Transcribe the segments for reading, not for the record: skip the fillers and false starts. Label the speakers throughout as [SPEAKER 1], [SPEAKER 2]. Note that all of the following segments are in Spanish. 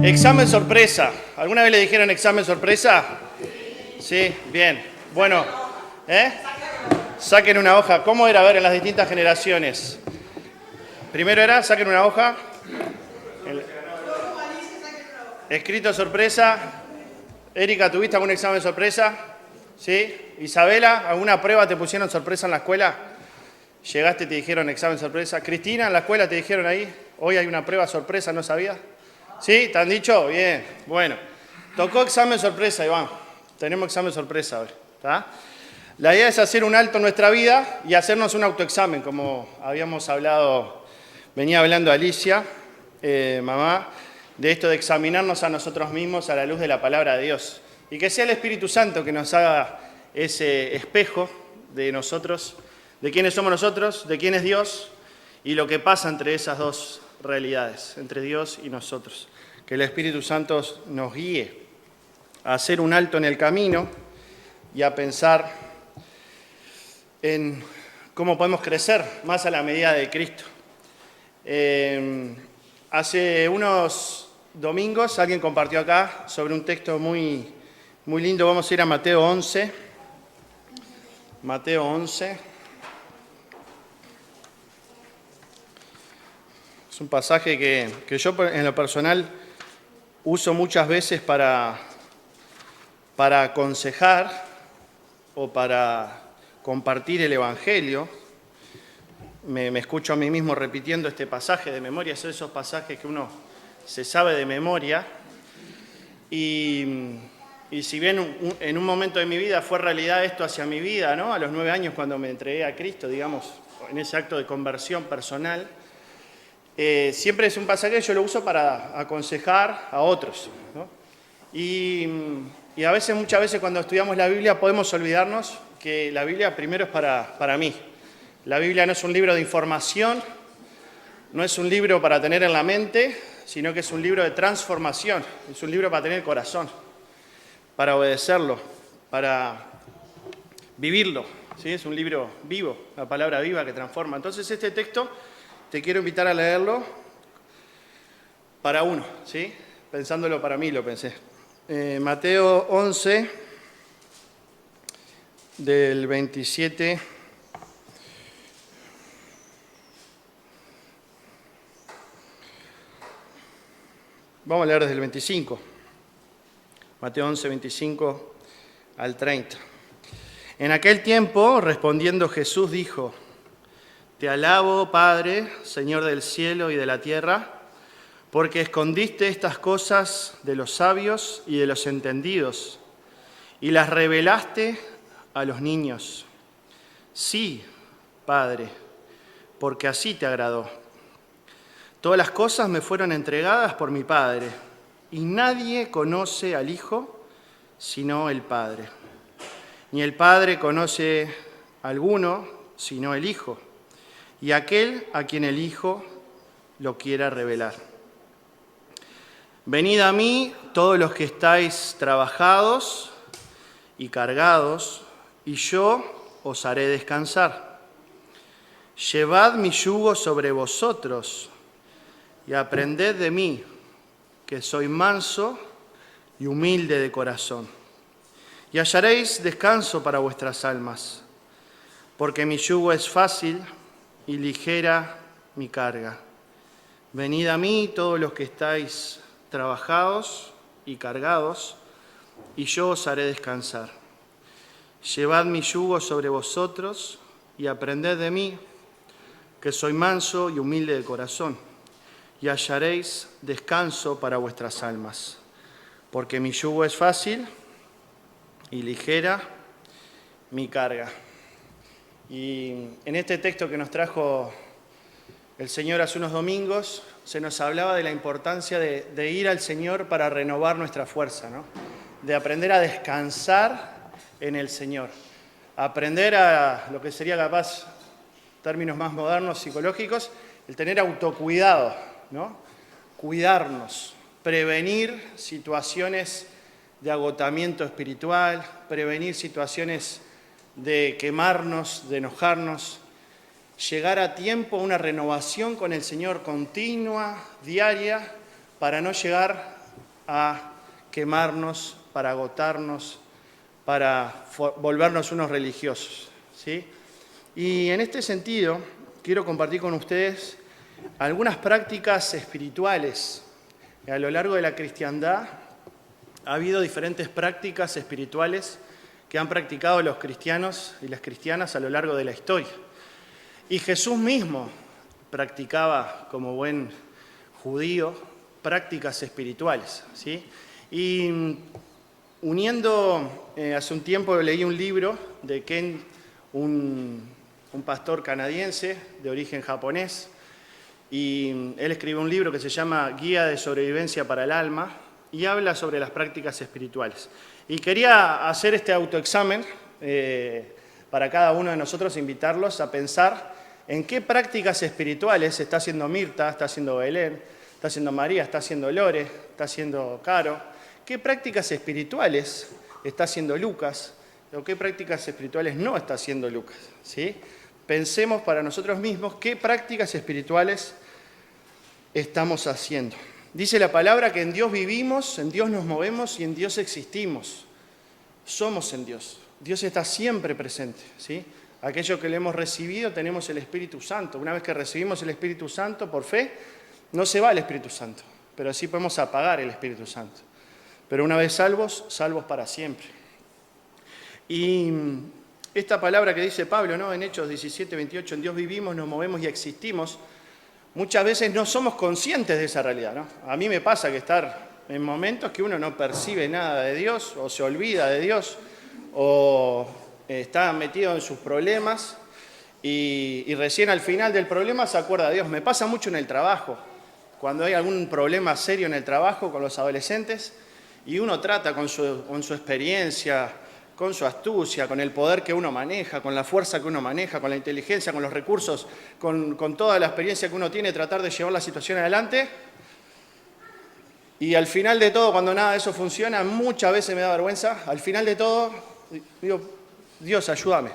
[SPEAKER 1] Examen sorpresa. ¿Alguna vez le dijeron examen sorpresa? Sí, bien. Bueno, saquen una hoja. ¿Cómo era? A ver, en las distintas generaciones. Primero era, saquen una hoja. Escrito sorpresa. Erika, ¿tuviste algún examen sorpresa? ¿Sí? Isabela, ¿alguna prueba te pusieron sorpresa en la escuela? ¿Llegaste y te dijeron examen sorpresa? Cristina, ¿en la escuela te dijeron ahí? Hoy hay una prueba sorpresa, ¿no sabías? ¿Sí? ¿Te han dicho? Bien. Bueno. Tocó examen sorpresa, Iván. Tenemos examen sorpresa hoy. ¿Está? La idea es hacer un alto en nuestra vida y hacernos un autoexamen, como habíamos hablado, venía hablando Alicia, mamá, de esto de examinarnos a nosotros mismos a la luz de la palabra de Dios. Y que sea el Espíritu Santo que nos haga ese espejo de nosotros, de quiénes somos nosotros, de quién es Dios y lo que pasa entre esas dos realidades, entre Dios y nosotros. Que el Espíritu Santo nos guíe a hacer un alto en el camino y a pensar en cómo podemos crecer más a la medida de Cristo. Hace unos domingos alguien compartió acá sobre un texto muy lindo. Vamos a ir a Mateo 11. Mateo 11. Es un pasaje que yo en lo personal uso muchas veces para aconsejar o para compartir el Evangelio. Me escucho a mí mismo repitiendo este pasaje de memoria, son esos pasajes que uno se sabe de memoria. Y si bien en un momento de mi vida fue realidad esto hacia mi vida, ¿no? A los 9 años cuando me entregué a Cristo, digamos, en ese acto de conversión personal, siempre es un pasaje que yo lo uso para aconsejar a otros, ¿no? Y a veces, muchas veces cuando estudiamos la Biblia podemos olvidarnos que la Biblia primero es para mí. La Biblia no es un libro de información, no es un libro para tener en la mente, sino que es un libro de transformación, es un libro para tener el corazón, para obedecerlo, para vivirlo, ¿sí? Es un libro vivo, la palabra viva que transforma. Entonces este texto te quiero invitar a leerlo para uno, ¿sí? Pensándolo para mí lo pensé. Mateo 11, del 27 Vamos a leer desde el 25. Mateo 11, 25 al 30. En aquel tiempo, respondiendo Jesús, dijo: Te alabo, Padre, Señor del cielo y de la tierra, porque escondiste estas cosas de los sabios y de los entendidos, y las revelaste a los niños. Sí, Padre, porque así te agradó. Todas las cosas me fueron entregadas por mi Padre, y nadie conoce al Hijo sino el Padre. Ni el Padre conoce a alguno sino el Hijo, y aquel a quien el Hijo lo quiera revelar. Venid a mí todos los que estáis trabajados y cargados, y yo os haré descansar. Llevad mi yugo sobre vosotros y aprended de mí, que soy manso y humilde de corazón, y hallaréis descanso para vuestras almas, porque mi yugo es fácil y ligera mi carga. Venid a mí todos los que estáis trabajados y cargados, y yo os haré descansar. Llevad mi yugo sobre vosotros y aprended de mí, que soy manso y humilde de corazón, y hallaréis descanso para vuestras almas, porque mi yugo es fácil y ligera mi carga. Y en este texto que nos trajo el Señor hace unos domingos, se nos hablaba de la importancia de ir al Señor para renovar nuestra fuerza, ¿no? De aprender a descansar en el Señor, aprender a lo que sería capaz, términos más modernos, psicológicos, el tener autocuidado, ¿no? Cuidarnos, prevenir situaciones de agotamiento espiritual, prevenir situaciones de quemarnos, de enojarnos, llegar a tiempo a una renovación con el Señor continua, diaria, para no llegar a quemarnos, para agotarnos, para volvernos unos religiosos, ¿sí? Y en este sentido, quiero compartir con ustedes algunas prácticas espirituales. A lo largo de la cristiandad ha habido diferentes prácticas espirituales que han practicado los cristianos y las cristianas a lo largo de la historia. Y Jesús mismo practicaba, como buen judío, prácticas espirituales, ¿sí? Y uniendo, hace un tiempo leí un libro de Ken, un pastor canadiense de origen japonés, y él escribió un libro que se llama Guía de Sobrevivencia para el Alma, y habla sobre las prácticas espirituales. Y quería hacer este autoexamen para cada uno de nosotros, invitarlos a pensar en qué prácticas espirituales está haciendo Mirta, está haciendo Belén, está haciendo María, está haciendo Lore, está haciendo Caro. ¿Qué prácticas espirituales está haciendo Lucas? ¿O qué prácticas espirituales no está haciendo Lucas? ¿Sí? Pensemos para nosotros mismos qué prácticas espirituales estamos haciendo. Dice la palabra que en Dios vivimos, en Dios nos movemos y en Dios existimos. Somos en Dios. Dios está siempre presente, ¿sí? Aquello que le hemos recibido, tenemos el Espíritu Santo. Una vez que recibimos el Espíritu Santo por fe, no se va el Espíritu Santo, pero así podemos apagar el Espíritu Santo. Pero una vez salvos, salvos para siempre. Y esta palabra que dice Pablo, ¿no? En Hechos 17, 28, en Dios vivimos, nos movemos y existimos, muchas veces no somos conscientes de esa realidad, ¿no? A mí me pasa que estar en momentos que uno no percibe nada de Dios, o se olvida de Dios, o está metido en sus problemas, y recién al final del problema se acuerda de Dios. Me pasa mucho en el trabajo, cuando hay algún problema serio en el trabajo con los adolescentes, y uno trata con su experiencia, con su astucia, con el poder que uno maneja, con la fuerza que uno maneja, con la inteligencia, con los recursos, con toda la experiencia que uno tiene, tratar de llevar la situación adelante. Y al final de todo, cuando nada de eso funciona, muchas veces me da vergüenza, al final de todo, digo, Dios, ayúdame.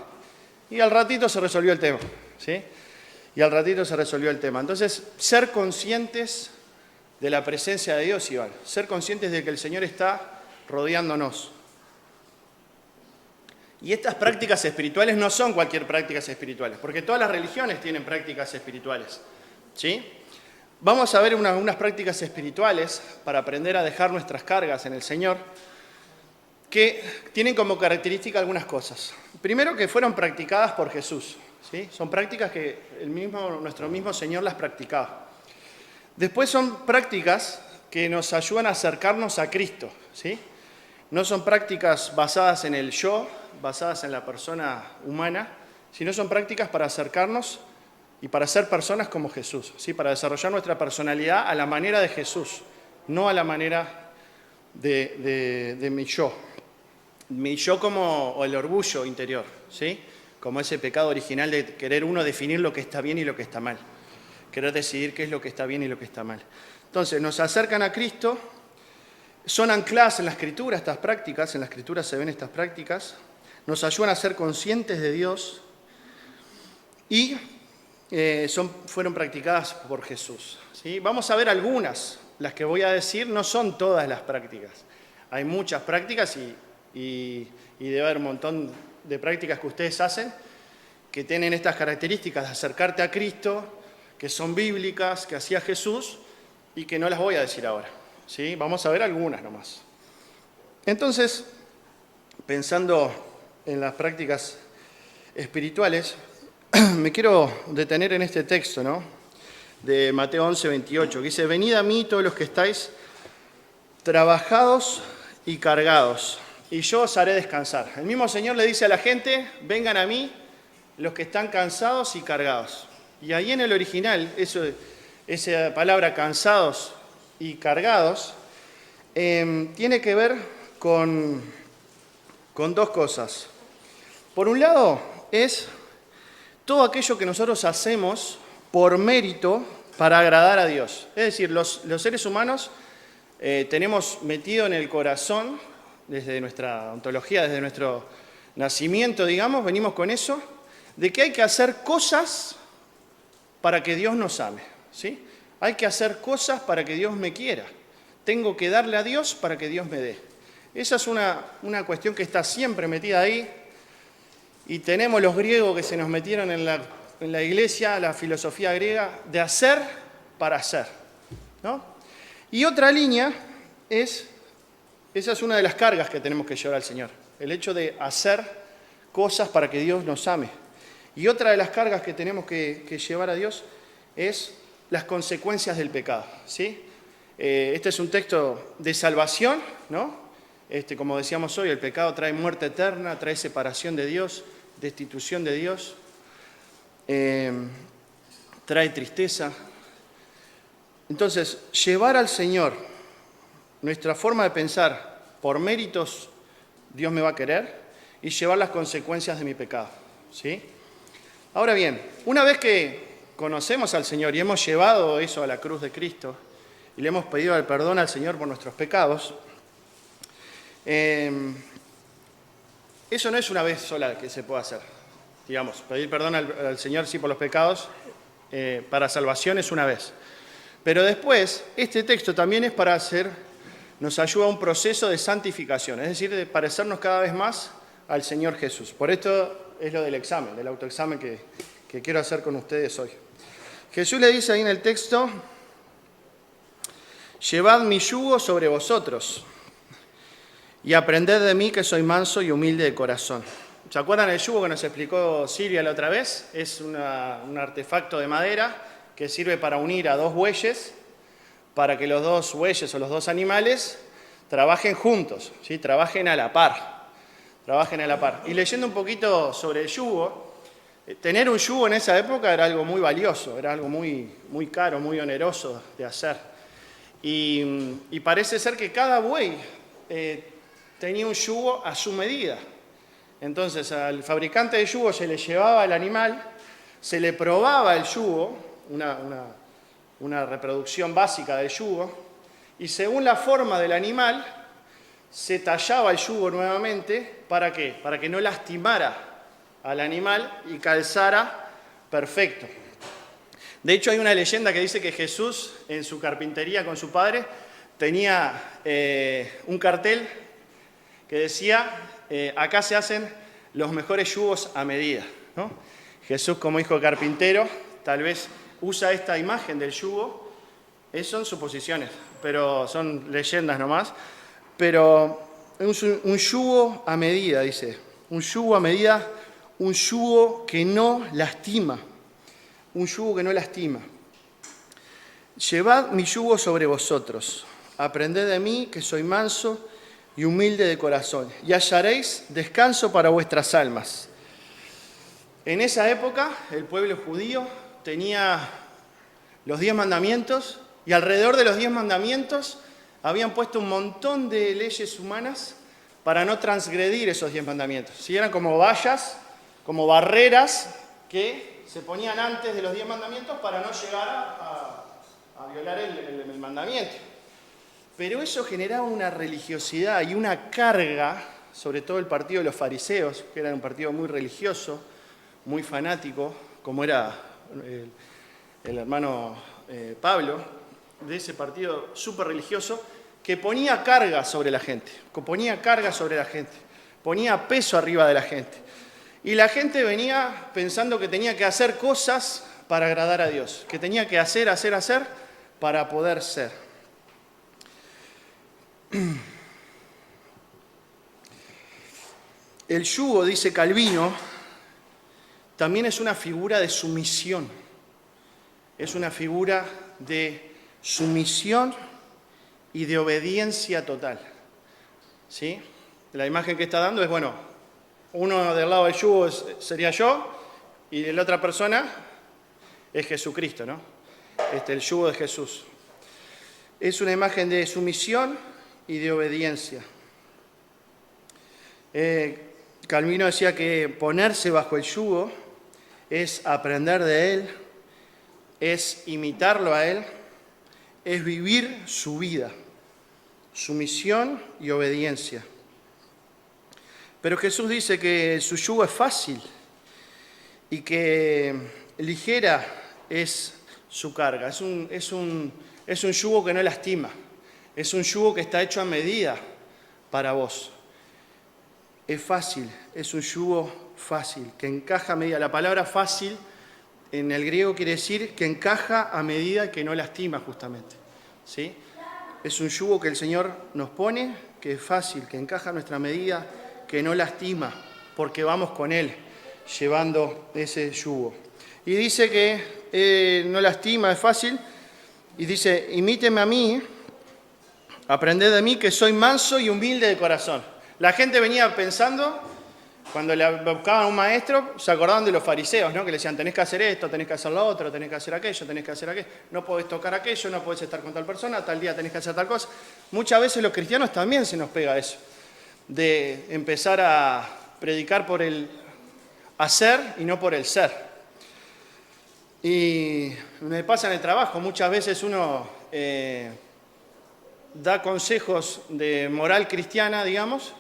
[SPEAKER 1] Y al ratito se resolvió el tema, ¿sí? Y al ratito se resolvió el tema. Entonces, ser conscientes de la presencia de Dios, Iván, ser conscientes de que el Señor está rodeándonos. Y estas prácticas espirituales no son cualquier prácticas espirituales, porque todas las religiones tienen prácticas espirituales, ¿sí? Vamos a ver unas prácticas espirituales para aprender a dejar nuestras cargas en el Señor, que tienen como característica algunas cosas. Primero, que fueron practicadas por Jesús, ¿sí? Son prácticas que nuestro mismo Señor las practicaba. Después son prácticas que nos ayudan a acercarnos a Cristo, ¿sí? No son prácticas basadas en el yo, basadas en la persona humana, sino son prácticas para acercarnos y para ser personas como Jesús, ¿sí? Para desarrollar nuestra personalidad a la manera de Jesús, no a la manera de mi yo. Mi yo como el orgullo interior, ¿sí? Como ese pecado original de querer uno definir lo que está bien y lo que está mal. Querer decidir qué es lo que está bien y lo que está mal. Entonces, nos acercan a Cristo, son ancladas en la Escritura estas prácticas, en la Escritura se ven estas prácticas, nos ayudan a ser conscientes de Dios y fueron practicadas por Jesús, ¿sí? Vamos a ver algunas, las que voy a decir no son todas las prácticas. Hay muchas prácticas y debe haber un montón de prácticas que ustedes hacen que tienen estas características de acercarte a Cristo, que son bíblicas, que hacía Jesús y que no las voy a decir ahora, ¿sí? Vamos a ver algunas nomás. Entonces, pensando en las prácticas espirituales, me quiero detener en este texto, ¿no? De Mateo 11, 28, que dice: venid a mí todos los que estáis trabajados y cargados, y yo os haré descansar. El mismo Señor le dice a la gente: vengan a mí los que están cansados y cargados. Y ahí en el original, esa palabra cansados y cargados, tiene que ver con dos cosas. Por un lado, es todo aquello que nosotros hacemos por mérito para agradar a Dios. Es decir, los seres humanos tenemos metido en el corazón, desde nuestra ontología, desde nuestro nacimiento, digamos, venimos con eso, de que hay que hacer cosas para que Dios nos ame, ¿sí? Hay que hacer cosas para que Dios me quiera. tengo que darle a Dios para que Dios me dé. Esa es una cuestión que está siempre metida ahí. Y tenemos los griegos que se nos metieron en la iglesia, la filosofía griega, de hacer para hacer, ¿no? Y otra línea esa es una de las cargas que tenemos que llevar al Señor, el hecho de hacer cosas para que Dios nos ame. Y otra de las cargas que tenemos que llevar a Dios es las consecuencias del pecado, ¿sí? Este es un texto de salvación, ¿no? Como decíamos hoy, el pecado trae muerte eterna, trae separación de Dios, destitución de Dios, trae tristeza. Entonces, llevar al Señor nuestra forma de pensar por méritos, Dios me va a querer, y llevar las consecuencias de mi pecado, ¿sí? Ahora bien, una vez que conocemos al Señor y hemos llevado eso a la cruz de Cristo y le hemos pedido el perdón al Señor por nuestros pecados, eso no es una vez sola que se puede hacer. Digamos, pedir perdón al Señor sí por los pecados, para salvación es una vez. Pero después, este texto también es nos ayuda a un proceso de santificación, es decir, de parecernos cada vez más al Señor Jesús. Por esto es lo del examen, del autoexamen que quiero hacer con ustedes hoy. Jesús le dice ahí en el texto, llevad mi yugo sobre vosotros y aprended de mí que soy manso y humilde de corazón. ¿Se acuerdan el yugo que nos explicó Silvia la otra vez? Es un artefacto de madera que sirve para unir a dos bueyes, para que los dos bueyes o los dos animales trabajen juntos, ¿sí? Trabajen a la par. Y leyendo un poquito sobre el yugo, tener un yugo en esa época era algo muy valioso, era algo muy, muy caro, muy oneroso de hacer. Y parece ser que cada buey tenía un yugo a su medida. Entonces al fabricante de yugo se le llevaba el animal, se le probaba el yugo, una reproducción básica del yugo, y según la forma del animal se tallaba el yugo nuevamente. ¿Para qué? Para que no lastimara al animal y calzara perfecto. De hecho hay una leyenda que dice que Jesús en su carpintería con su padre tenía un cartel que decía, acá se hacen los mejores yugos a medida, ¿no? Jesús como hijo de carpintero tal vez usa esta imagen del yugo, son suposiciones, pero son leyendas nomás, pero un yugo a medida, dice, un yugo a medida, un yugo que no lastima, Llevad mi yugo sobre vosotros, aprended de mí que soy manso y humilde de corazón, y hallaréis descanso para vuestras almas. En esa época, el pueblo judío tenía los 10 mandamientos, y alrededor de los 10 mandamientos habían puesto un montón de leyes humanas para no transgredir esos 10 mandamientos. ¿Sí? Eran como vallas, como barreras que se ponían antes de los 10 mandamientos para no llegar a violar el mandamiento. Pero eso generaba una religiosidad y una carga, sobre todo el partido de los fariseos, que era un partido muy religioso, muy fanático, como era el hermano Pablo, de ese partido súper religioso, que ponía carga sobre la gente, ponía peso arriba de la gente. Y la gente venía pensando que tenía que hacer cosas para agradar a Dios, que tenía que hacer para poder ser. El yugo, dice Calvino, también es una figura de sumisión. Es una figura de sumisión y de obediencia total. ¿Sí? La imagen que está dando es, uno del lado del yugo sería yo y de la otra persona es Jesucristo, ¿no? El yugo de Jesús. Es una imagen de sumisión y de obediencia. Calvino decía que ponerse bajo el yugo es aprender de Él, es imitarlo a Él, es vivir su vida, sumisión y obediencia. Pero Jesús dice que su yugo es fácil y que ligera es su carga. Es un yugo que no lastima. Es un yugo que está hecho a medida para vos. Es fácil, es un yugo fácil, que encaja a medida. La palabra fácil en el griego quiere decir que encaja a medida, que no lastima justamente. ¿Sí? Es un yugo que el Señor nos pone, que es fácil, que encaja a nuestra medida, que no lastima, porque vamos con Él, llevando ese yugo. Y dice que no lastima, es fácil, y dice, imíteme a mí, aprended de mí que soy manso y humilde de corazón. La gente venía pensando, cuando le buscaban a un maestro, se acordaban de los fariseos, ¿no? Que le decían, tenés que hacer esto, tenés que hacer lo otro, tenés que hacer aquello, tenés que hacer aquello, no podés tocar aquello, no podés estar con tal persona, tal día tenés que hacer tal cosa. Muchas veces los cristianos también se nos pega eso, de empezar a predicar por el hacer y no por el ser. Y me pasa en el trabajo, muchas veces uno da consejos de moral cristiana, digamos,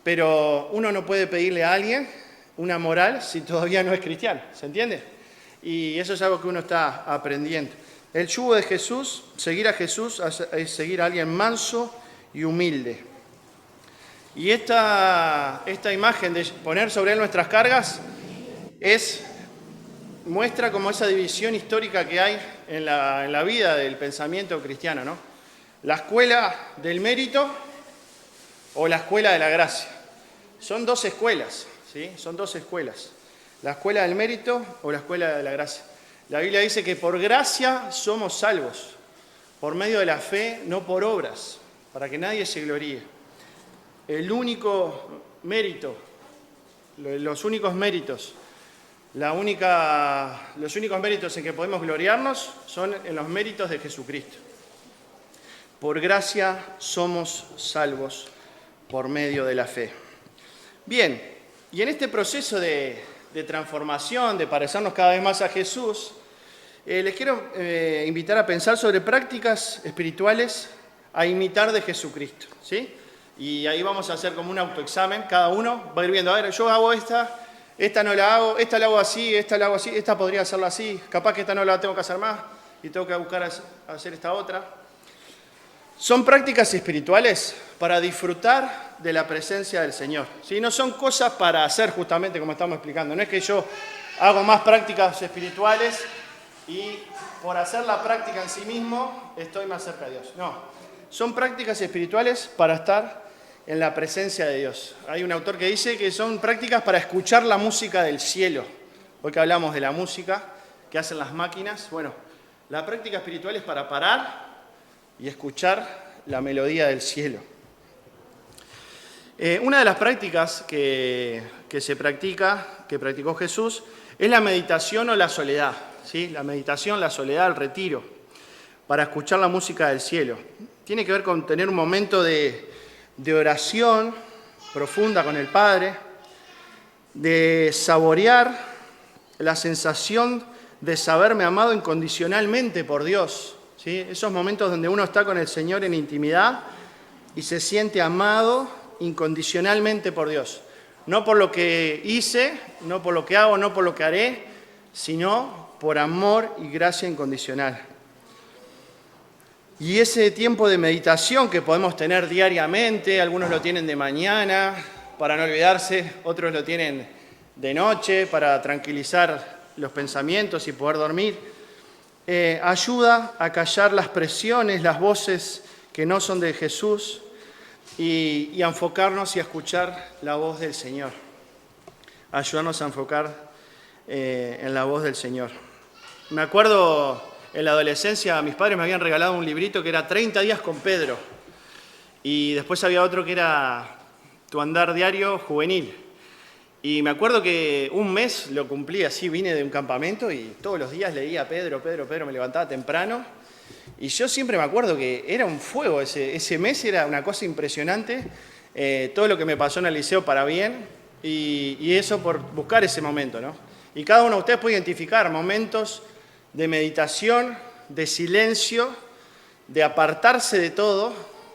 [SPEAKER 1] pero uno no puede pedirle a alguien una moral si todavía no es cristiano, ¿se entiende? Y eso es algo que uno está aprendiendo. El yugo de Jesús, seguir a Jesús, es seguir a alguien manso y humilde. Y esta imagen de poner sobre él nuestras cargas muestra como esa división histórica que hay en la vida del pensamiento cristiano, ¿no? La escuela del mérito o la escuela de la gracia. Son dos escuelas, ¿sí? Son dos escuelas. La escuela del mérito o la escuela de la gracia. La Biblia dice que por gracia somos salvos, por medio de la fe, no por obras, para que nadie se gloríe. El único mérito, los únicos méritos, los únicos méritos en que podemos gloriarnos son en los méritos de Jesucristo. Por gracia somos salvos por medio de la fe. Bien, y en este proceso de transformación, de parecernos cada vez más a Jesús, les quiero invitar a pensar sobre prácticas espirituales a imitar de Jesucristo, ¿sí? Y ahí vamos a hacer como un autoexamen, cada uno va a ir viendo, a ver, yo hago esta no la hago, esta la hago así, esta podría hacerla así, capaz que esta no la tengo que hacer más y tengo que buscar hacer esta otra. Son prácticas espirituales para disfrutar de la presencia del Señor, ¿sí? No son cosas para hacer justamente como estamos explicando. No es que yo hago más prácticas espirituales y por hacer la práctica en sí mismo estoy más cerca de Dios. No, son prácticas espirituales para estar en la presencia de Dios. Hay un autor que dice que son prácticas para escuchar la música del cielo. Hoy que hablamos de la música que hacen las máquinas, bueno, la práctica espiritual es para parar y escuchar la melodía del cielo. Una de las prácticas que practicó Jesús, es la meditación o la soledad, ¿sí? La meditación, la soledad, el retiro, para escuchar la música del cielo. Tiene que ver con tener un momento de oración profunda con el Padre, de saborear la sensación de saberme amado incondicionalmente por Dios, ¿sí? Esos momentos donde uno está con el Señor en intimidad y se siente amado incondicionalmente por Dios. No por lo que hice, no por lo que hago, no por lo que haré, sino por amor y gracia incondicional. Y ese tiempo de meditación que podemos tener diariamente, algunos lo tienen de mañana para no olvidarse, otros lo tienen de noche para tranquilizar los pensamientos y poder dormir, ayuda a callar las presiones, las voces que no son de Jesús y a enfocarnos y a escuchar la voz del Señor. Ayudarnos a enfocar en la voz del Señor. Me acuerdo en la adolescencia, mis padres me habían regalado un librito que era 30 días con Pedro. Y después había otro que era Tu andar diario juvenil. Y me acuerdo que un mes lo cumplí así, vine de un campamento y todos los días leía Pedro, me levantaba temprano. Y yo siempre me acuerdo que era un fuego, ese mes era una cosa impresionante, todo lo que me pasó en el liceo para bien, y eso por buscar ese momento, ¿no? Y cada uno de ustedes puede identificar momentos de meditación, de silencio, de apartarse de todo,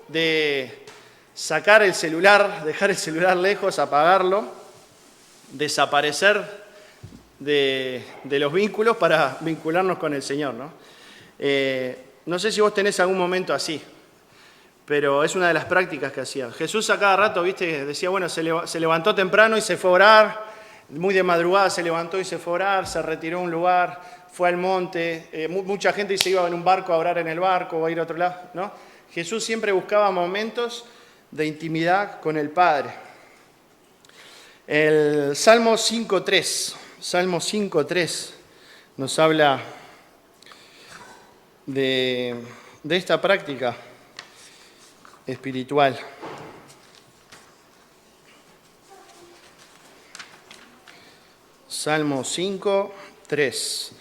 [SPEAKER 1] de sacar el celular, dejar el celular lejos, apagarlo, desaparecer de los vínculos para vincularnos con el Señor, ¿no? No sé si vos tenés algún momento así, pero es una de las prácticas que hacía. Jesús a cada rato, viste, decía, bueno, se levantó temprano y se fue a orar, muy de madrugada se levantó y se fue a orar, se retiró a un lugar, fue al monte, mucha gente se iba en un barco a orar en el barco o a ir a otro lado, ¿no? Jesús siempre buscaba momentos de intimidad con el Padre. El Salmo 5.3 nos habla de esta práctica espiritual. Salmo 5.3.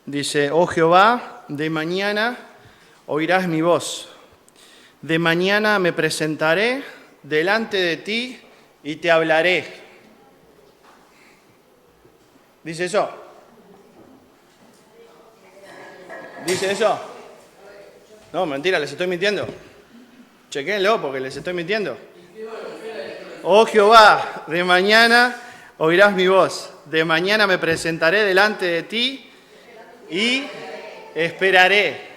[SPEAKER 1] Dice, oh Jehová, de mañana oirás mi voz. De mañana me presentaré delante de ti y te hablaré. ¿Dice eso? ¿Dice eso? No, mentira, les estoy mintiendo. Chequénlo porque les estoy mintiendo. Oh Jehová, de mañana oirás mi voz. De mañana me presentaré delante de ti y esperaré.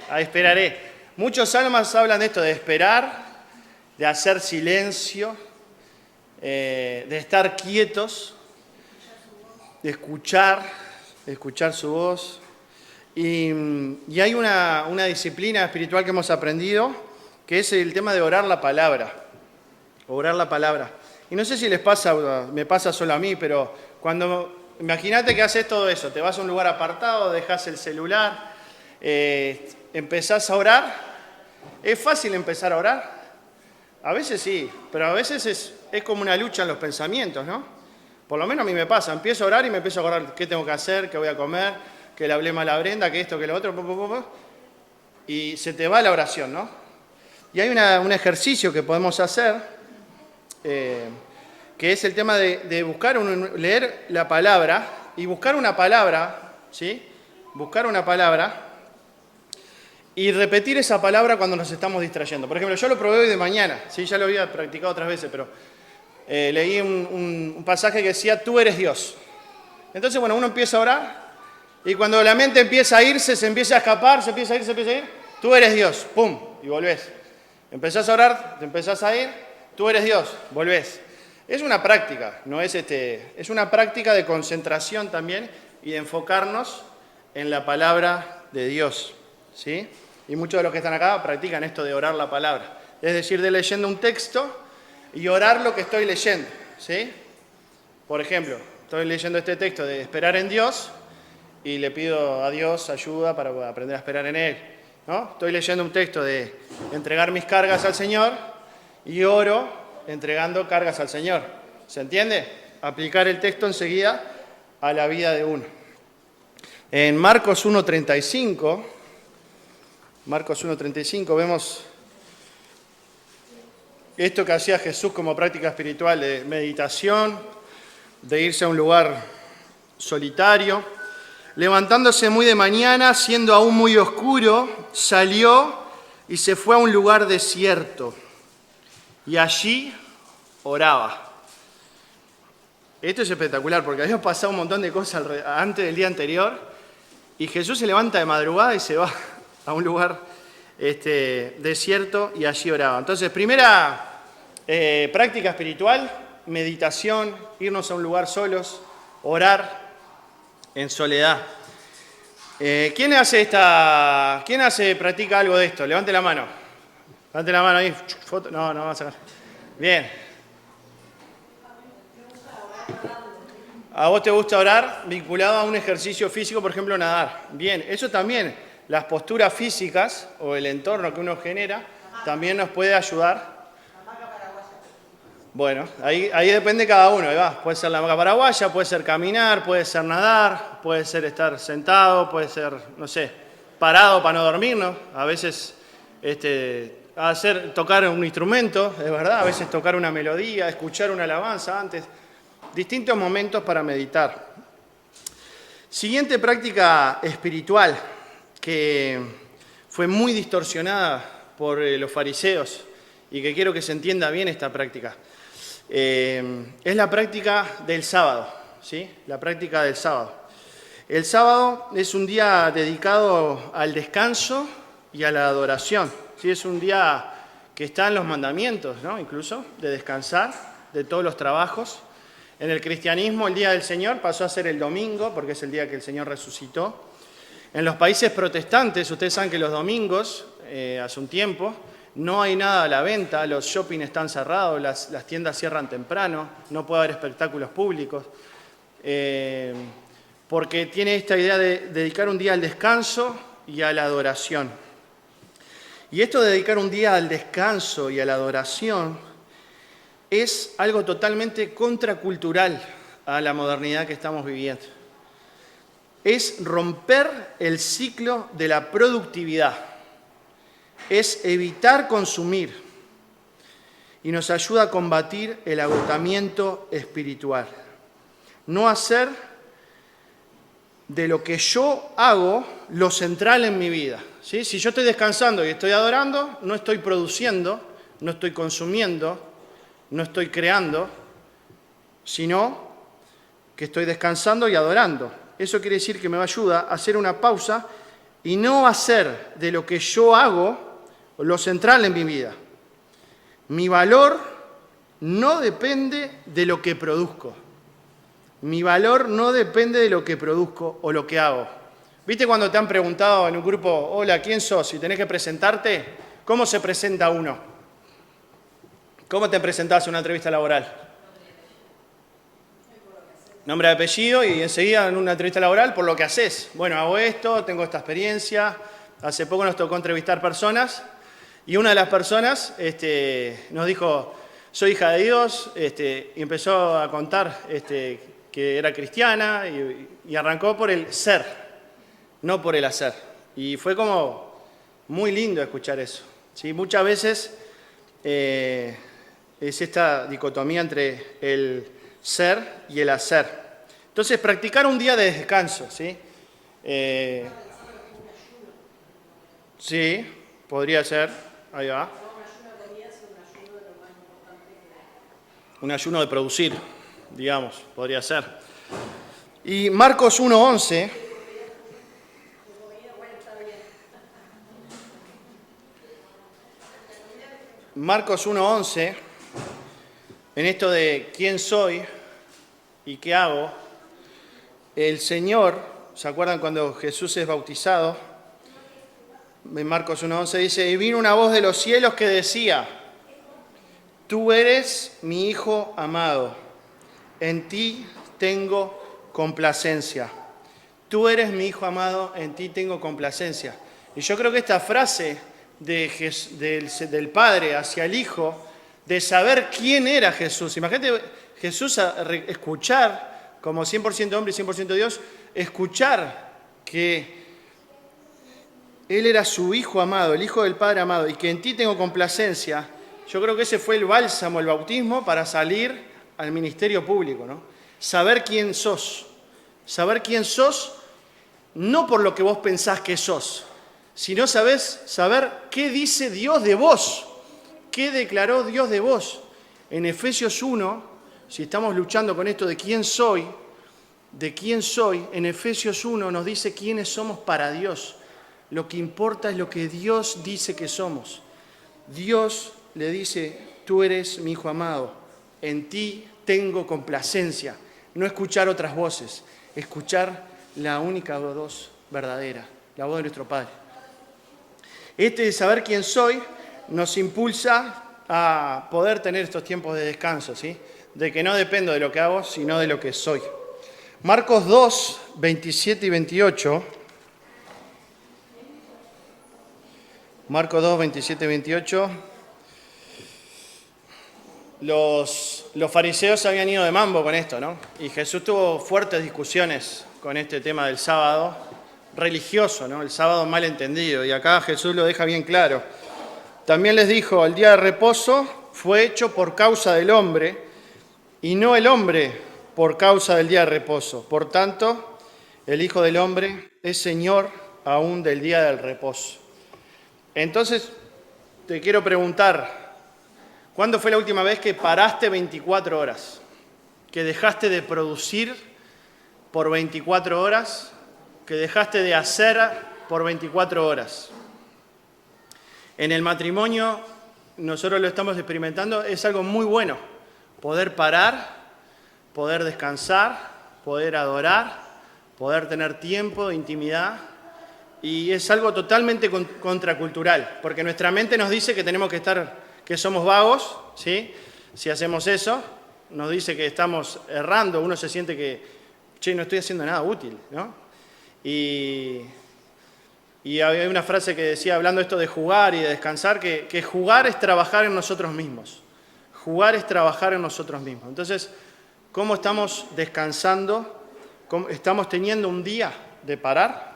[SPEAKER 1] Muchos salmos hablan de esto, de esperar, de hacer silencio, de estar quietos, de escuchar su voz. Y hay una disciplina espiritual que hemos aprendido, que es el tema de orar la palabra. Orar la palabra. Y no sé si les pasa, me pasa solo a mí, pero imagínate que haces todo eso, te vas a un lugar apartado, dejas el celular, empezás a orar. ¿Es fácil empezar a orar? A veces sí, pero a veces es como una lucha en los pensamientos, ¿no? Por lo menos a mí me pasa, empiezo a orar y me empiezo a acordar qué tengo que hacer, qué voy a comer, que le hablé mal a Brenda, que esto, que lo otro, y se te va la oración, ¿no? Y hay un ejercicio que podemos hacer, que es el tema de leer la palabra y buscar una palabra, ¿sí? Buscar una palabra y repetir esa palabra cuando nos estamos distrayendo. Por ejemplo, yo lo probé hoy de mañana, ¿sí? Ya lo había practicado otras veces, pero leí un pasaje que decía, tú eres Dios. Entonces, bueno, uno empieza a orar y cuando la mente empieza a irse, se empieza a escapar, se empieza a ir, tú eres Dios, ¡pum! Y volvés. Empezás a orar, te empezás a ir, tú eres Dios, volvés. Es una práctica, no es es una práctica de concentración también y de enfocarnos en la palabra de Dios, ¿sí? Y muchos de los que están acá practican esto de orar la palabra, es decir, de leyendo un texto y orar lo que estoy leyendo, ¿sí? Por ejemplo, estoy leyendo este texto de esperar en Dios y le pido a Dios ayuda para aprender a esperar en Él, ¿no? Estoy leyendo un texto de entregar mis cargas al Señor y oro entregando cargas al Señor. ¿Se entiende? Aplicar el texto enseguida a la vida de uno. En Marcos 1.35 vemos esto que hacía Jesús como práctica espiritual de meditación, de irse a un lugar solitario. Levantándose muy de mañana, siendo aún muy oscuro, salió y se fue a un lugar desierto. Y allí oraba. Esto es espectacular porque había pasado un montón de cosas antes del día anterior y Jesús se levanta de madrugada y se va a un lugar desierto y allí oraba. Entonces, primera práctica espiritual, meditación, irnos a un lugar solos, orar en soledad. ¿Quién practica algo de esto? Levante la mano. Levante la mano ahí. Foto. No, vamos a sacar. Bien. ¿A vos te gusta orar vinculado a un ejercicio físico, por ejemplo, nadar? Bien, eso también, las posturas físicas o el entorno que uno genera, también nos puede ayudar. Bueno, ahí depende cada uno, ahí va. Puede ser la hamaca paraguaya, puede ser caminar, puede ser nadar, puede ser estar sentado, puede ser, no sé, parado para no dormir, ¿no? A veces tocar un instrumento, es verdad, a veces tocar una melodía, escuchar una alabanza antes. Distintos momentos para meditar. Siguiente práctica espiritual que fue muy distorsionada por los fariseos y que quiero que se entienda bien esta práctica. es la práctica del sábado, ¿sí? La práctica del sábado. El sábado es un día dedicado al descanso y a la adoración, ¿sí? Es un día que está en los mandamientos, ¿no? Incluso, de descansar de todos los trabajos. En el cristianismo, el Día del Señor pasó a ser el domingo, porque es el día que el Señor resucitó. En los países protestantes, ustedes saben que los domingos, hace un tiempo, no hay nada a la venta, los shopping están cerrados, las tiendas cierran temprano, no puede haber espectáculos públicos, porque tiene esta idea de dedicar un día al descanso y a la adoración. Y esto de dedicar un día al descanso y a la adoración es algo totalmente contracultural a la modernidad que estamos viviendo. Es romper el ciclo de la productividad, es evitar consumir y nos ayuda a combatir el agotamiento espiritual. No hacer de lo que yo hago lo central en mi vida, ¿sí? Si yo estoy descansando y estoy adorando, no estoy produciendo, no estoy consumiendo, no estoy creando, sino que estoy descansando y adorando. Eso quiere decir que me ayuda a hacer una pausa y no hacer de lo que yo hago lo central en mi vida. Mi valor no depende de lo que produzco. Mi valor no depende de lo que produzco o lo que hago. ¿Viste cuando te han preguntado en un grupo, hola, ¿quién sos? Y tenés que presentarte, ¿cómo se presenta uno? ¿Cómo te presentás en una entrevista laboral? Nombre y apellido y enseguida en una entrevista laboral por lo que haces. Bueno, hago esto, tengo esta experiencia. Hace poco nos tocó entrevistar personas y una de las personas nos dijo, soy hija de Dios, y empezó a contar que era cristiana y arrancó por el ser, no por el hacer. Y fue como muy lindo escuchar eso, ¿sí? Muchas veces es esta dicotomía entre el ser y el hacer. Entonces, practicar un día de descanso, ¿sí? Sí, podría ser, ahí va. Un ayuno de producir, digamos, podría ser. Y Marcos 1:11. Marcos 1:11, en esto de quién soy y qué hago, el Señor, ¿se acuerdan cuando Jesús es bautizado? En Marcos 1:11 dice, y vino una voz de los cielos que decía, tú eres mi Hijo amado, en ti tengo complacencia. Tú eres mi Hijo amado, en ti tengo complacencia. Y yo creo que esta frase del Padre hacia el Hijo, de saber quién era Jesús. Imagínate Jesús escuchar, como 100% hombre y 100% Dios, escuchar que Él era su Hijo amado, el Hijo del Padre amado, y que en ti tengo complacencia. Yo creo que ese fue el bálsamo, el bautismo, para salir al ministerio público, ¿no? Saber quién sos. Saber quién sos, no por lo que vos pensás que sos, sino saber qué dice Dios de vos, qué declaró Dios de vos. En Efesios 1, si estamos luchando con esto de quién soy, en Efesios 1 nos dice quiénes somos para Dios. Lo que importa es lo que Dios dice que somos. Dios le dice, tú eres mi Hijo amado, en ti tengo complacencia. No escuchar otras voces, escuchar la única voz verdadera, la voz de nuestro Padre. De saber quién soy nos impulsa a poder tener estos tiempos de descanso, ¿sí? De que no dependo de lo que hago, sino de lo que soy. Marcos 2, 27 y 28. Marcos 2, 27 y 28. Los fariseos habían ido de mambo con esto, ¿no? Y Jesús tuvo fuertes discusiones con este tema del sábado religioso, ¿no? El sábado mal entendido. Y acá Jesús lo deja bien claro. También les dijo, el día de reposo fue hecho por causa del hombre y no el hombre por causa del día de reposo. Por tanto, el Hijo del Hombre es Señor aún del día del reposo. Entonces, te quiero preguntar, ¿Cuándo fue la última vez que paraste 24 horas? Que dejaste de producir por 24 horas, que dejaste de hacer por 24 horas. En el matrimonio, nosotros lo estamos experimentando, es algo muy bueno, poder parar, poder descansar, poder adorar, poder tener tiempo de intimidad, y es algo totalmente contracultural, porque nuestra mente nos dice que tenemos que estar, que somos vagos, ¿sí? Si hacemos eso, nos dice que estamos errando, uno se siente que, no estoy haciendo nada útil, ¿no? Y había una frase que decía, hablando esto de jugar y de descansar, que jugar es trabajar en nosotros mismos. Jugar es trabajar en nosotros mismos. Entonces, ¿cómo estamos descansando? ¿Cómo estamos teniendo un día de parar?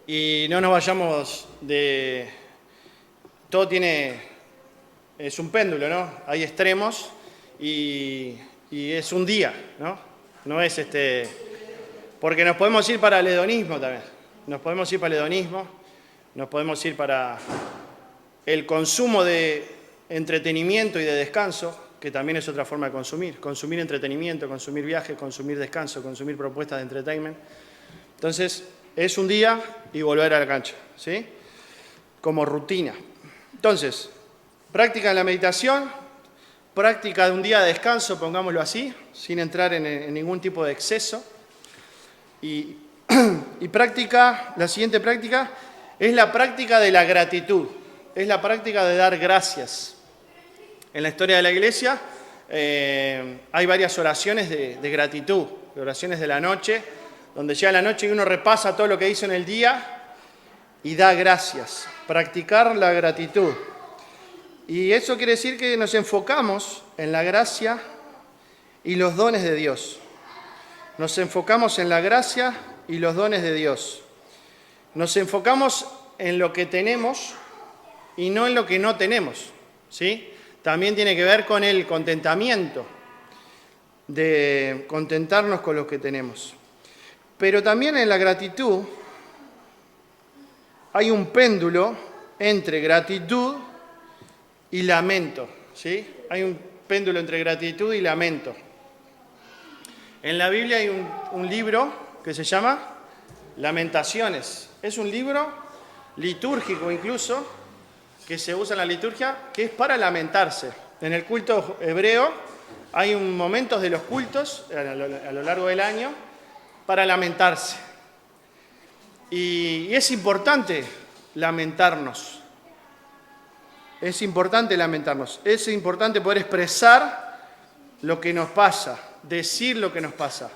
[SPEAKER 1] Y no nos vayamos de... Todo es un péndulo, ¿no? Hay extremos y es un día, ¿no? No es porque nos podemos ir para el hedonismo también. Nos podemos ir para el hedonismo, nos podemos ir para el consumo de entretenimiento y de descanso, que también es otra forma de consumir. Consumir entretenimiento, consumir viajes, consumir descanso, consumir propuestas de entertainment. Entonces, es un día y volver a la cancha, ¿sí? Como rutina. Entonces, práctica de la meditación, práctica de un día de descanso, pongámoslo así, sin entrar en ningún tipo de exceso. Y práctica, la siguiente práctica es la práctica de la gratitud, es la práctica de dar gracias. En la historia de la Iglesia hay varias oraciones de gratitud, oraciones de la noche, donde llega la noche y uno repasa todo lo que hizo en el día y da gracias. Practicar la gratitud. Y eso quiere decir que nos enfocamos en la gracia y los dones de Dios. Nos enfocamos en la gracia y los dones de Dios. Nos enfocamos en lo que tenemos y no en lo que no tenemos, ¿sí? También tiene que ver con el contentamiento, de contentarnos con lo que tenemos. Pero también en la gratitud hay un péndulo entre gratitud y lamento, ¿sí? Hay un péndulo entre gratitud y lamento. En la Biblia hay un libro que se llama Lamentaciones. Es un libro litúrgico incluso, que se usa en la liturgia, que es para lamentarse. En el culto hebreo hay momentos de los cultos a lo largo del año para lamentarse. Y es importante lamentarnos. Es importante lamentarnos. Es importante poder expresar lo que nos pasa, decir lo que nos pasa.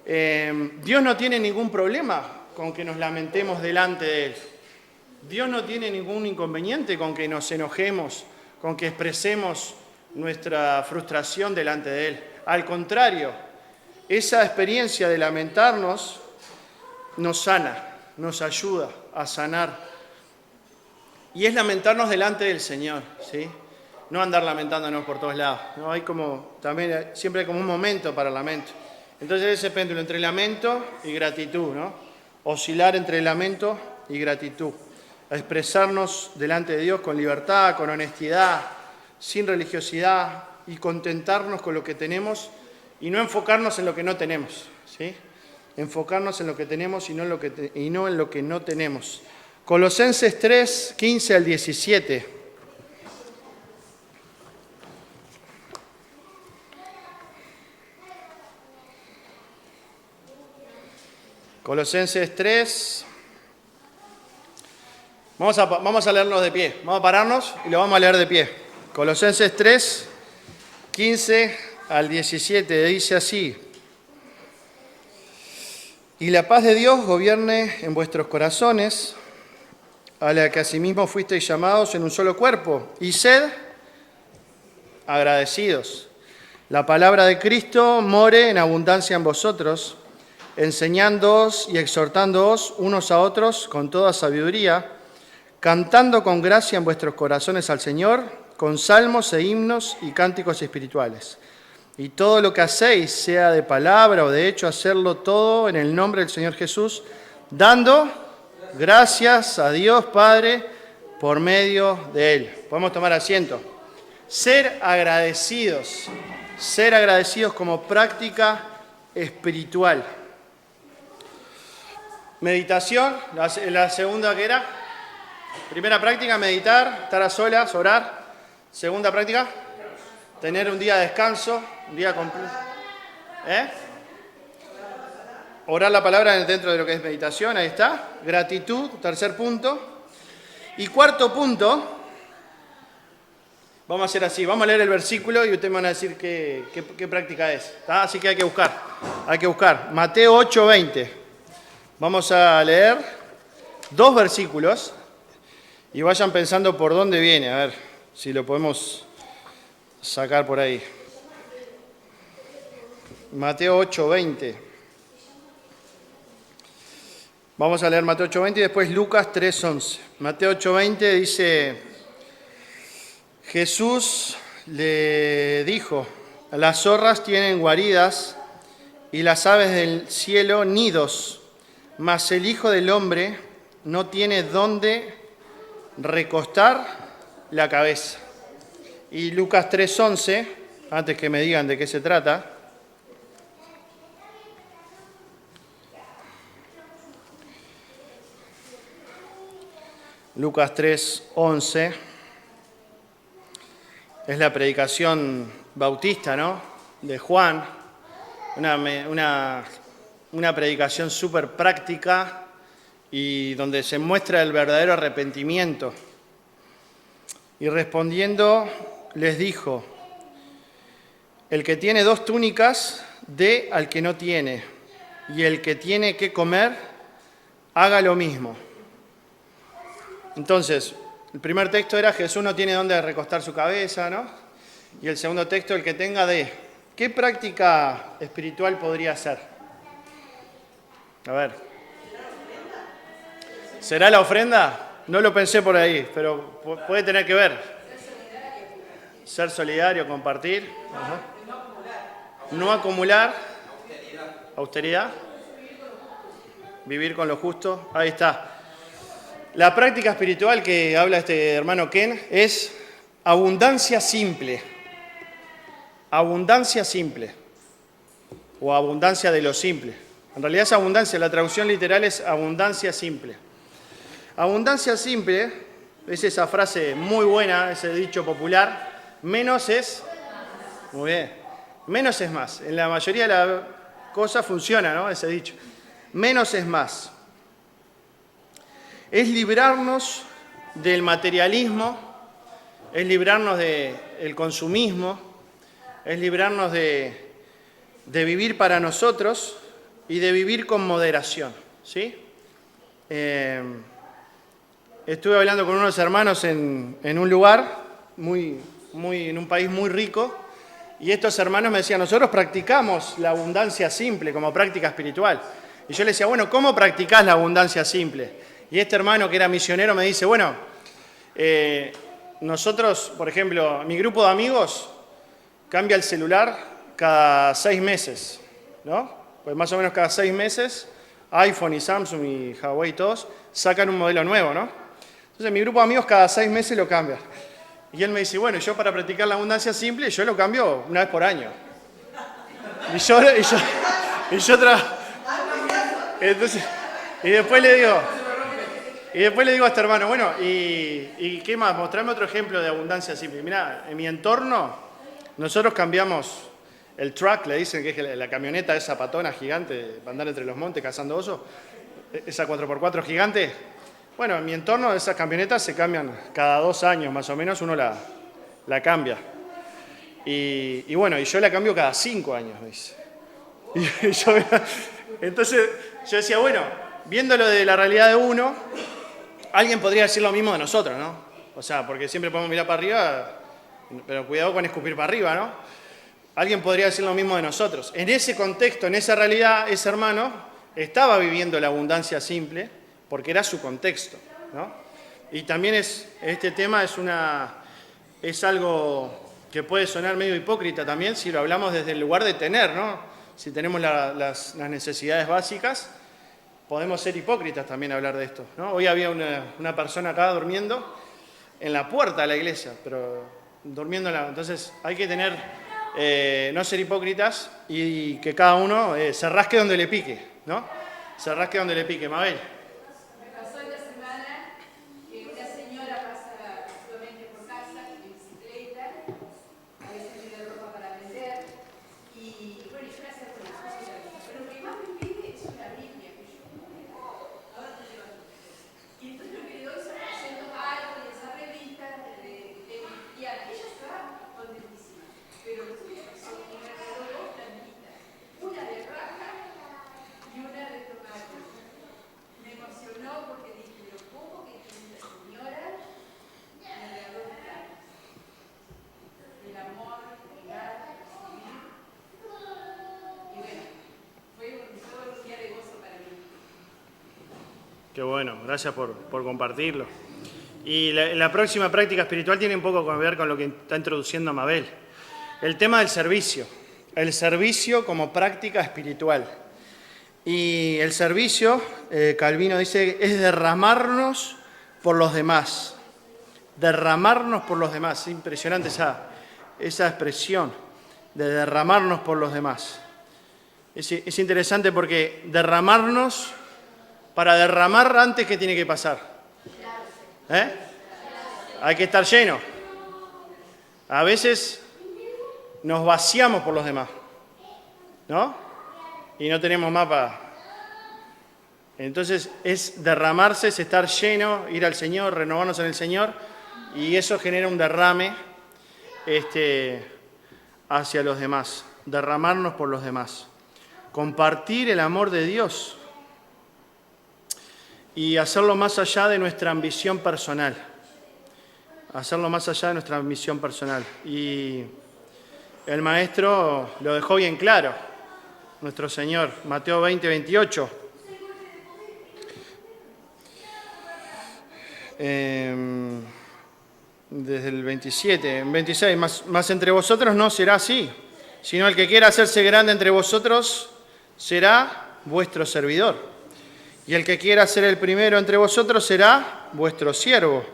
[SPEAKER 1] Dios no tiene ningún problema con que nos lamentemos delante de Él. Dios no tiene ningún inconveniente con que nos enojemos, con que expresemos nuestra frustración delante de Él. Al contrario, esa experiencia de lamentarnos nos sana, nos ayuda a sanar. Y es lamentarnos delante del Señor, ¿sí? No andar lamentándonos por todos lados, ¿no? Siempre hay como un momento para el lamento. Entonces ese péndulo entre lamento y gratitud, ¿no? Oscilar entre lamento y gratitud. A expresarnos delante de Dios con libertad, con honestidad, sin religiosidad y contentarnos con lo que tenemos y no enfocarnos en lo que no tenemos, ¿sí? Enfocarnos en lo que tenemos y no en lo que no tenemos. Colosenses 3, 15 al 17. Colosenses 3. Vamos a leerlos de pie. Vamos a pararnos y lo vamos a leer de pie. Colosenses 3, 15 al 17. Dice así: Y la paz de Dios gobierne en vuestros corazones, a la que asimismo fuisteis llamados en un solo cuerpo, y sed agradecidos. La palabra de Cristo more en abundancia en vosotros, enseñándoos y exhortándoos unos a otros con toda sabiduría, cantando con gracia en vuestros corazones al Señor, con salmos e himnos y cánticos espirituales. Y todo lo que hacéis, sea de palabra o de hecho, hacerlo todo en el nombre del Señor Jesús, dando gracias a Dios Padre por medio de Él. Podemos tomar asiento. Ser agradecidos como práctica espiritual. Meditación, la segunda que era. Primera práctica, meditar, estar a solas, orar. Segunda práctica, tener un día de descanso, un día completo. Orar la palabra dentro de lo que es meditación, ahí está. Gratitud, tercer punto. Y cuarto punto, vamos a hacer así, vamos a leer el versículo y ustedes me van a decir qué práctica es. ¿Tá? Así que hay que buscar. Mateo 8:20. Vamos a leer 2 versículos y vayan pensando por dónde viene, a ver si lo podemos sacar por ahí. Mateo 8:20. Vamos a leer Mateo 8:20 y después Lucas 3:11. Mateo 8:20 dice, Jesús le dijo, las zorras tienen guaridas y las aves del cielo nidos, mas el Hijo del Hombre no tiene dónde recostar la cabeza. Y Lucas 3:11, antes que me digan de qué se trata, Lucas 3:11 es la predicación bautista, ¿no? De Juan, una predicación súper práctica y donde se muestra el verdadero arrepentimiento. Y respondiendo les dijo, el que tiene 2 túnicas, dé al que no tiene, y el que tiene que comer, haga lo mismo. Entonces, el primer texto era Jesús no tiene dónde recostar su cabeza, ¿no? Y el segundo texto, el que tenga de. ¿Qué práctica espiritual podría ser? A ver. ¿Será la ofrenda? No lo pensé por ahí, pero puede tener que ver. Ser solidario, compartir. Ajá. No acumular. Austeridad. Vivir con lo justo. Ahí está. La práctica espiritual que habla este hermano Ken es abundancia simple. Abundancia simple. O abundancia de lo simple. En realidad es abundancia, la traducción literal es abundancia simple. Abundancia simple es esa frase muy buena, ese dicho popular, menos es... Muy bien. Menos es más. En la mayoría de las cosas funciona, ¿no? Ese dicho. Menos es más. Es librarnos del materialismo, es librarnos del consumismo, es librarnos de vivir para nosotros y de vivir con moderación, ¿sí? Estuve hablando con unos hermanos en un lugar, en un país muy rico, y estos hermanos me decían, nosotros practicamos la abundancia simple como práctica espiritual. Y yo les decía, bueno, ¿cómo practicás la abundancia simple? Y este hermano que era misionero me dice, bueno, nosotros, por ejemplo, mi grupo de amigos cambia el celular cada 6 meses, ¿no? Pues más o menos cada 6 meses, iPhone y Samsung y Huawei todos sacan un modelo nuevo, ¿no? Entonces mi grupo de amigos cada 6 meses lo cambian. Y él me dice, bueno, yo para practicar la abundancia simple, yo lo cambio una vez por año. Entonces, y después le digo a este hermano, bueno, ¿y qué más? Mostrame otro ejemplo de abundancia simple. Mirá, en mi entorno, nosotros cambiamos el truck, le dicen que es la camioneta esa patona gigante para andar entre los montes cazando osos, esa 4x4 gigante. Bueno, en mi entorno esas camionetas se cambian cada 2 años más o menos, uno la cambia. Y bueno, y yo la cambio cada 5 años, me dice. Entonces yo decía, bueno, viéndolo de la realidad de uno, alguien podría decir lo mismo de nosotros, ¿no? O sea, porque siempre podemos mirar para arriba, pero cuidado con escupir para arriba, ¿no? Alguien podría decir lo mismo de nosotros. En ese contexto, en esa realidad, ese hermano estaba viviendo la abundancia simple porque era su contexto, ¿no? Y también este tema es algo que puede sonar medio hipócrita también si lo hablamos desde el lugar de tener, ¿no? Si tenemos las necesidades básicas, podemos ser hipócritas también hablar de esto, ¿no? Hoy había una persona acá durmiendo en la puerta de la iglesia, pero durmiendo. Entonces hay que tener, no ser hipócritas y que cada uno se rasque donde le pique, ¿no? Se rasque donde le pique. Mabel.
[SPEAKER 2] Me pasó esta semana que una señora pasa solamente por casa en bicicleta, a veces tiene ropa para vender, y bueno, yo le acerco las cosas y la Biblia. Pero lo que más me pide es una Biblia, que yo ahora te llevo. Y entonces lo que le doy son presento algo y esa revista de cristiana. Ella está contentísima, pero son me regaló dos plantitas, una de raja y una de tomate. Me emocionó porque dije, lo poco que tiene esta señora, me regaló dos plantas. El amor, el dar, el recibir. Y bueno, fue un día de gozo para mí.
[SPEAKER 1] Qué bueno, gracias por compartirlo. Y la próxima práctica espiritual tiene un poco que ver con lo que está introduciendo Mabel. El tema del servicio. El servicio como práctica espiritual. Y el servicio, Calvino dice, es derramarnos por los demás. Derramarnos por los demás. Es impresionante esa expresión de derramarnos por los demás. Es interesante porque derramarnos, para derramar antes, ¿qué tiene que pasar? Hay que estar lleno. A veces nos vaciamos por los demás, ¿no? Y no tenemos mapa. Entonces es derramarse, es estar lleno, ir al Señor, renovarnos en el Señor, y eso genera un derrame hacia los demás, derramarnos por los demás, compartir el amor de Dios y hacerlo más allá de nuestra ambición personal, hacerlo más allá de nuestra ambición personal. Y el maestro lo dejó bien claro, nuestro Señor, Mateo 20, 28. Desde el 27, 26, más entre vosotros no será así, sino el que quiera hacerse grande entre vosotros será vuestro servidor. Y el que quiera ser el primero entre vosotros será vuestro siervo.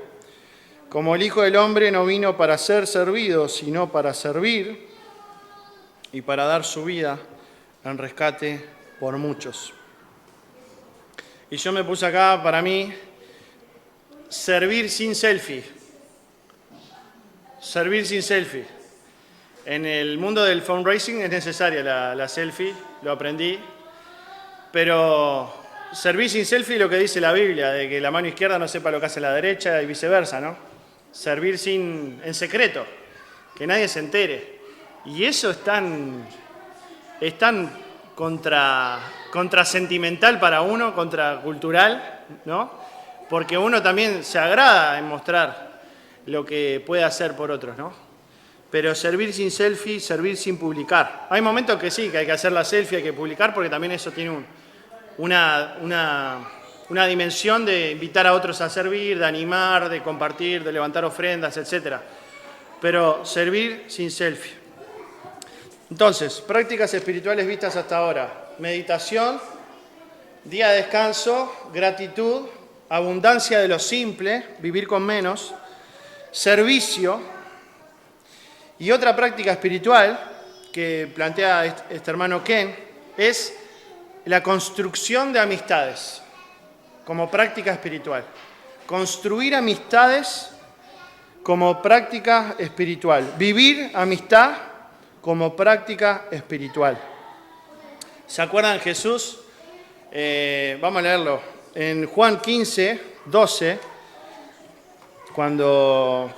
[SPEAKER 1] Como el Hijo del Hombre no vino para ser servido, sino para servir y para dar su vida en rescate por muchos. Y yo me puse acá, para mí, servir sin selfie. Servir sin selfie. En el mundo del fundraising es necesaria la selfie, lo aprendí, pero servir sin selfie es lo que dice la Biblia, de que la mano izquierda no sepa lo que hace la derecha y viceversa, ¿no? Servir en secreto, que nadie se entere. Y eso es tan contrasentimental para uno, contracultural, ¿no? Porque uno también se agrada en mostrar lo que puede hacer por otros, ¿no? Pero servir sin selfie, servir sin publicar. Hay momentos que sí, que hay que hacer la selfie, hay que publicar, porque también eso tiene una dimensión de invitar a otros a servir, de animar, de compartir, de levantar ofrendas, etc. Pero servir sin selfie. Entonces, prácticas espirituales vistas hasta ahora. Meditación, día de descanso, gratitud, abundancia de lo simple, vivir con menos, servicio. Y otra práctica espiritual que plantea este hermano Ken es la construcción de amistades como práctica espiritual. Construir amistades como práctica espiritual. Vivir amistad como práctica espiritual. ¿Se acuerdan Jesús? Vamos a leerlo. En Juan 15, 12, cuando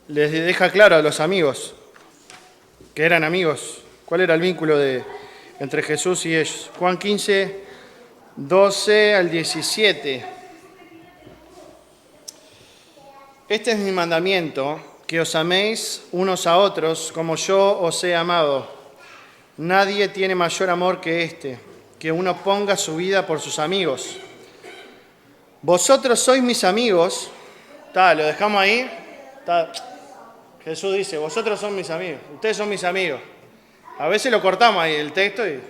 [SPEAKER 1] les deja claro a los amigos, que eran amigos, cuál era el vínculo entre Jesús y ellos. Juan 15, 12 al 17. Este es mi mandamiento, que os améis unos a otros como yo os he amado. Nadie tiene mayor amor que este, que uno ponga su vida por sus amigos. Vosotros sois mis amigos. Lo dejamos ahí. Jesús dice, vosotros son mis amigos, ustedes son mis amigos. A veces lo cortamos ahí el texto y,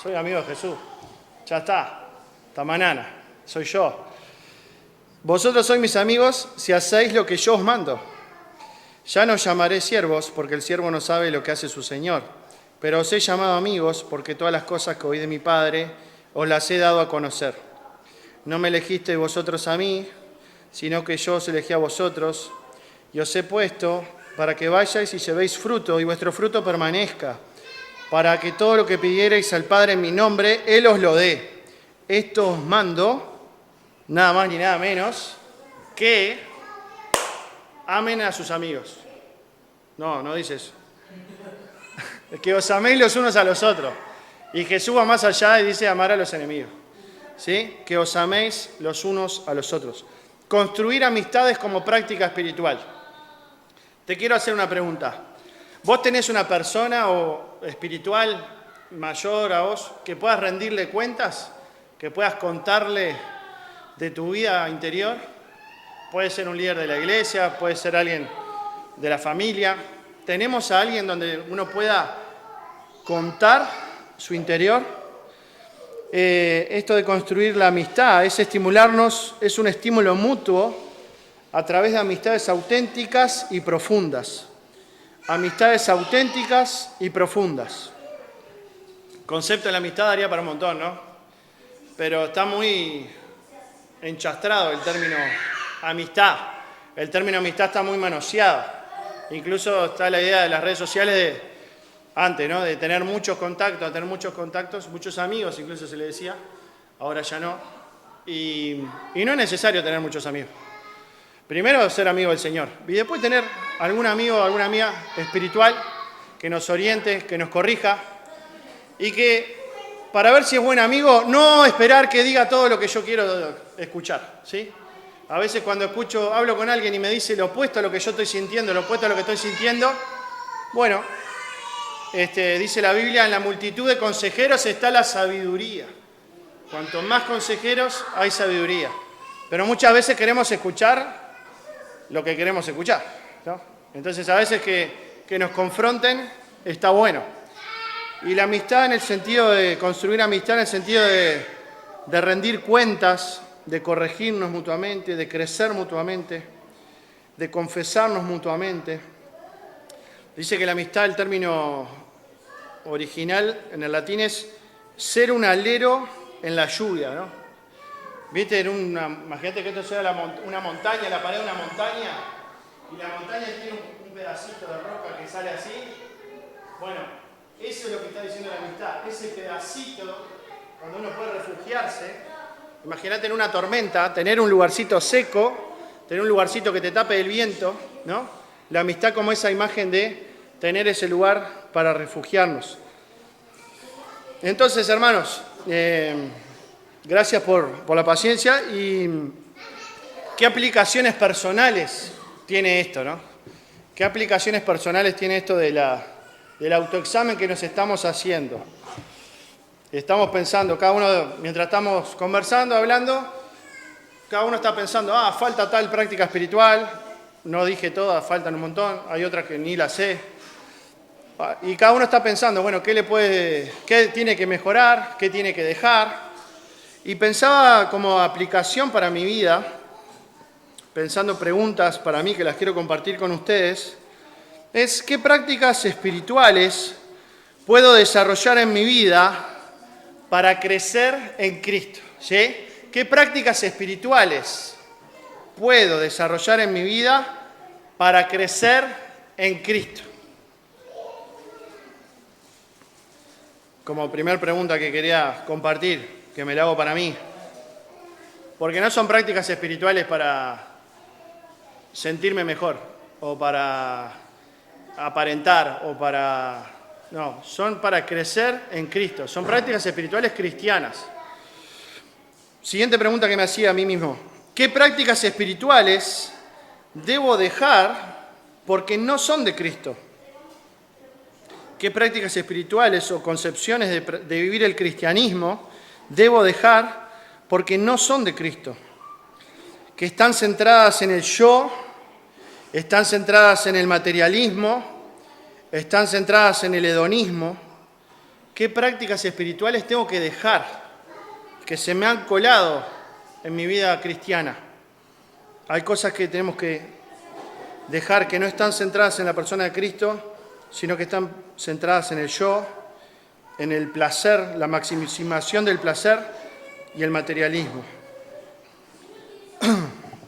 [SPEAKER 1] soy amigo de Jesús. Ya está, hasta mañana, soy yo. Vosotros sois mis amigos si hacéis lo que yo os mando. Ya no os llamaré siervos, porque el siervo no sabe lo que hace su señor, pero os he llamado amigos, porque todas las cosas que oí de mi Padre os las he dado a conocer. No me elegisteis vosotros a mí, sino que yo os elegí a vosotros, y os he puesto para que vayáis y llevéis fruto, y vuestro fruto permanezca, para que todo lo que pidierais al Padre en mi nombre, Él os lo dé. Esto os mando, nada más ni nada menos, que amen a sus amigos. No dice eso. Que os améis los unos a los otros. Y Jesús va más allá y dice amar a los enemigos. ¿Sí? Que os améis los unos a los otros. Construir amistades como práctica espiritual. Te quiero hacer una pregunta. ¿Vos tenés una persona o espiritual mayor a vos que puedas rendirle cuentas? ¿Que puedas contarle de tu vida interior? Puede ser un líder de la iglesia, puede ser alguien de la familia. ¿Tenemos a alguien donde uno pueda contar su interior? Esto de construir la amistad es estimularnos, es un estímulo mutuo a través de amistades auténticas y profundas. Amistades auténticas y profundas. El concepto de la amistad daría para un montón, ¿no? Pero está muy enchastrado el término amistad. El término amistad está muy manoseado. Incluso está la idea de las redes sociales de antes, ¿no? De tener muchos contactos, muchos amigos, incluso se le decía. Ahora ya no. Y no es necesario tener muchos amigos. Primero, ser amigo del Señor. Y después tener algún amigo o alguna amiga espiritual que nos oriente, que nos corrija. Y que, para ver si es buen amigo, no esperar que diga todo lo que yo quiero escuchar, ¿sí? A veces cuando hablo con alguien y me dice lo opuesto a lo que yo estoy sintiendo, bueno, dice la Biblia, en la multitud de consejeros está la sabiduría. Cuanto más consejeros, hay sabiduría. Pero muchas veces queremos escuchar lo que queremos escuchar, ¿no? Entonces a veces que nos confronten está bueno. Y la amistad en el sentido de construir amistad, en el sentido de rendir cuentas, de corregirnos mutuamente, de crecer mutuamente, de confesarnos mutuamente. Dice que la amistad, el término original en el latín es ser un alero en la lluvia, ¿no? ¿Viste? Imagínate que esto sea una montaña, la pared de una montaña, y la montaña tiene un pedacito de roca que sale así. Bueno, eso es lo que está diciendo la amistad, ese pedacito, cuando uno puede refugiarse. Imagínate en una tormenta, tener un lugarcito seco, tener un lugarcito que te tape el viento, ¿no? La amistad como esa imagen de tener ese lugar para refugiarnos. Entonces, hermanos, gracias por la paciencia. ¿Y qué aplicaciones personales tiene esto, no? ¿Qué aplicaciones personales tiene esto del autoexamen que nos estamos haciendo? Estamos pensando, cada uno, mientras estamos conversando, hablando, cada uno está pensando, falta tal práctica espiritual, no dije todas, faltan un montón, hay otras que ni las sé. Y cada uno está pensando, bueno, qué tiene que mejorar, qué tiene que dejar. Y pensaba como aplicación para mi vida, pensando preguntas para mí que las quiero compartir con ustedes, es qué prácticas espirituales puedo desarrollar en mi vida para crecer en Cristo, ¿sí? ¿Qué prácticas espirituales puedo desarrollar en mi vida para crecer en Cristo? Como primera pregunta que quería compartir, que me la hago para mí. Porque no son prácticas espirituales para sentirme mejor, o para aparentar, No, son para crecer en Cristo. Son prácticas espirituales cristianas. Siguiente pregunta que me hacía a mí mismo. ¿Qué prácticas espirituales debo dejar porque no son de Cristo? ¿Qué prácticas espirituales o concepciones de vivir el cristianismo debo dejar porque no son de Cristo? Que están centradas en el yo, están centradas en el materialismo, están centradas en el hedonismo. ¿Qué prácticas espirituales tengo que dejar que se me han colado en mi vida cristiana? Hay cosas que tenemos que dejar que no están centradas en la persona de Cristo, sino que están centradas en el yo, en el placer, la maximización del placer y el materialismo.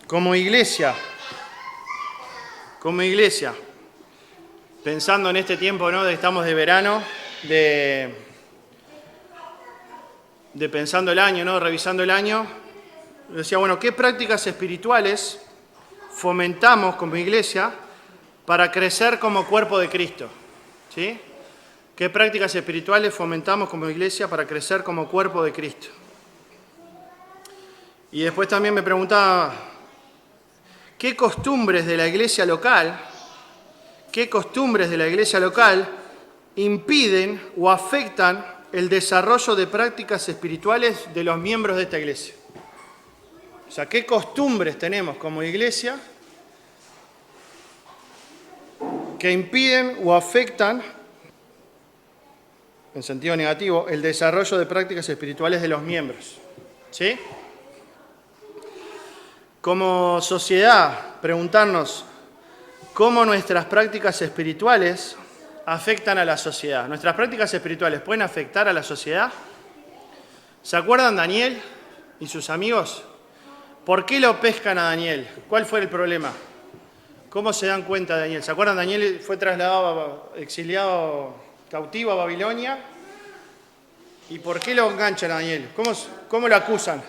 [SPEAKER 1] Como iglesia, pensando en este tiempo, ¿no?, estamos de verano, de pensando el año, ¿no?, revisando el año, decía, bueno, ¿qué prácticas espirituales fomentamos como iglesia para crecer como cuerpo de Cristo? ¿Sí? ¿Qué prácticas espirituales fomentamos como iglesia para crecer como cuerpo de Cristo? Y después también me preguntaba, ¿qué costumbres de la iglesia local impiden o afectan el desarrollo de prácticas espirituales de los miembros de esta iglesia? O sea, ¿qué costumbres tenemos como iglesia que impiden o afectan, en sentido negativo, el desarrollo de prácticas espirituales de los miembros? ¿Sí? Como sociedad, preguntarnos cómo nuestras prácticas espirituales afectan a la sociedad. ¿Nuestras prácticas espirituales pueden afectar a la sociedad? ¿Se acuerdan Daniel y sus amigos? ¿Por qué lo pescan a Daniel? ¿Cuál fue el problema? ¿Cómo se dan cuenta de Daniel? ¿Se acuerdan? Daniel fue trasladado, exiliado, cautivo a Babilonia. ¿Y por qué lo enganchan a Daniel? ¿Cómo lo acusan?